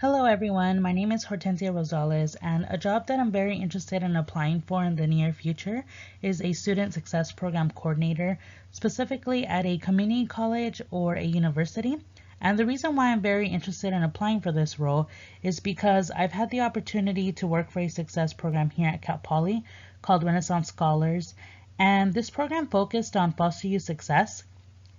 Hello everyone, my name is Hortensia Rosales, and a job that I'm very interested in applying for in the near future is a Student Success Program Coordinator, specifically at a community college or a university. And the reason why I'm very interested in applying for this role is because I've had the opportunity to work for a success program here at Cal Poly called Renaissance Scholars, and this program focused on foster youth success.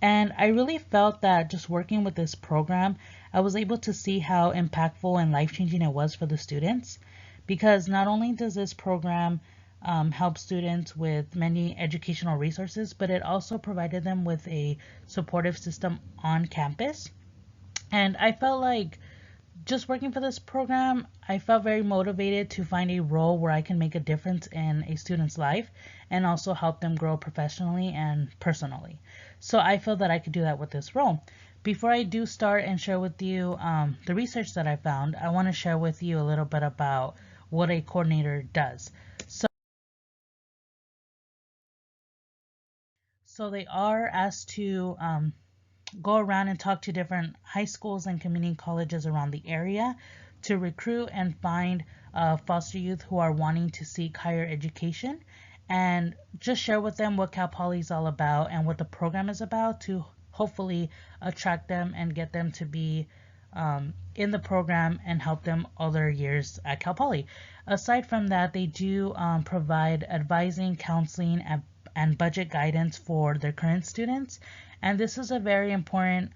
And I really felt that just working with this program, I was able to see how impactful and life changing it was for the students. Because not only does this program help students with many educational resources, but it also provided them with a supportive system on campus. And I felt like just working for this program, I felt very motivated to find a role where I can make a difference in a student's life and also help them grow professionally and personally. So I feel that I could do that with this role. Before I do start and share with you the research that I found, I want to share with you a little bit about what a coordinator does. So, so they are asked to go around and talk to different high schools and community colleges around the area to recruit and find foster youth who are wanting to seek higher education and just share with them what Cal Poly is all about and what the program is about to hopefully attract them and get them to be in the program and help them all their years at Cal Poly. Aside from that, they do provide advising, counseling, and budget guidance for their current students. And this is a very important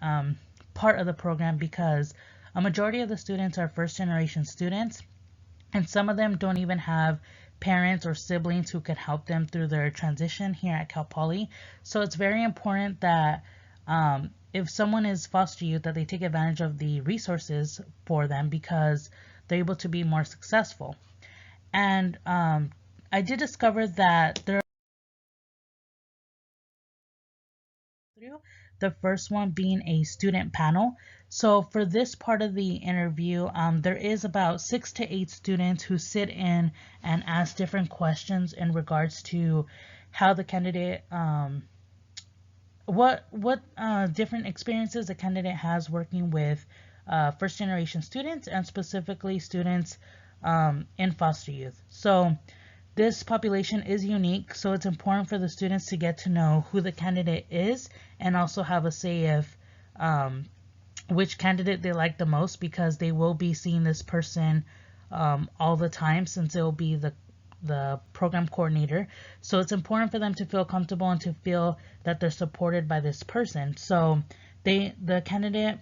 part of the program because a majority of the students are first generation students, and some of them don't even have parents or siblings who could help them through their transition here at Cal Poly. So it's very important that if someone is foster youth, that they take advantage of the resources for them because they're able to be more successful. And I did discover that there through, the first one being a student panel. So for this part of the interview, there is about 6 to 8 students who sit in and ask different questions in regards to how the candidate, what different experiences the candidate has working with first generation students and specifically students in foster youth. So this population is unique, so it's important for the students to get to know who the candidate is and also have a say if which candidate they like the most because they will be seeing this person all the time since it will be the program coordinator. So it's important for them to feel comfortable and to feel that they're supported by this person. So the candidate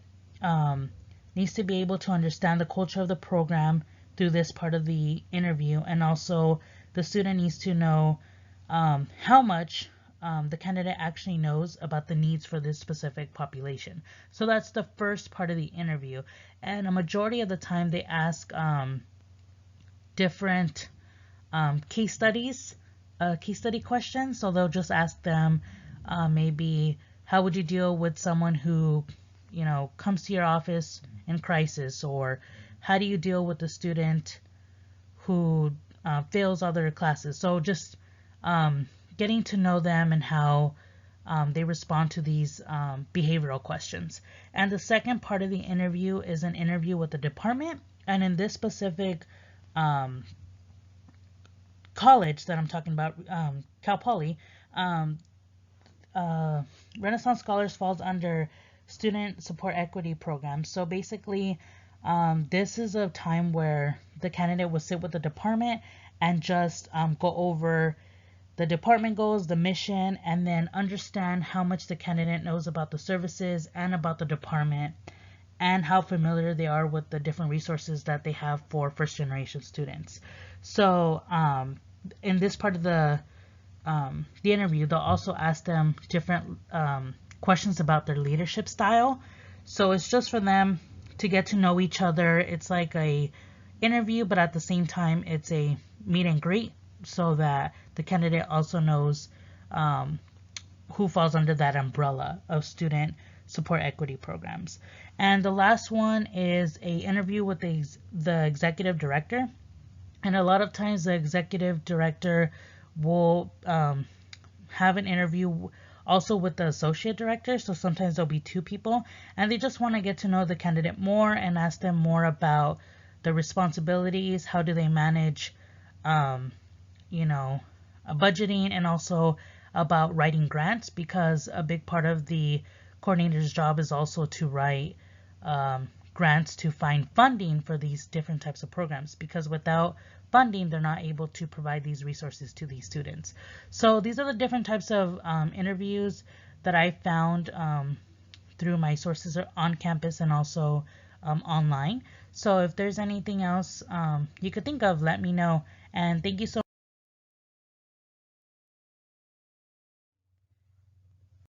needs to be able to understand the culture of the program through this part of the interview, and also the student needs to know how much the candidate actually knows about the needs for this specific population. So that's the first part of the interview, and a majority of the time they ask different case studies, case study questions. So they'll just ask them maybe how would you deal with someone who, comes to your office in crisis, or how do you deal with a student who fails other classes. So just getting to know them and how they respond to these behavioral questions. And the second part of the interview is an interview with the department. And in this specific college that I'm talking about, Cal Poly, um, uh, Renaissance Scholars falls under Student Support Equity Program. So basically, this is a time where the candidate will sit with the department and just go over the department goals, the mission, and then understand how much the candidate knows about the services and about the department and how familiar they are with the different resources that they have for first generation students. So in this part of the interview, they'll also ask them different questions about their leadership style. So it's just for them to get to know each other. It's like a interview, but at the same time, it's a meet and greet so that the candidate also knows who falls under that umbrella of student support equity programs. And the last one is a interview with the executive director. And a lot of times the executive director will have an interview also with the associate director. So sometimes there'll be two people, and they just want to get to know the candidate more and ask them more about the responsibilities, how do they manage, um, you know, budgeting, and also about writing grants, because a big part of the coordinator's job is also to write grants to find funding for these different types of programs, because without funding they're not able to provide these resources to these students. So these are the different types of interviews that I found through my sources on campus and also online. So if there's anything else you could think of, let me know. And thank you so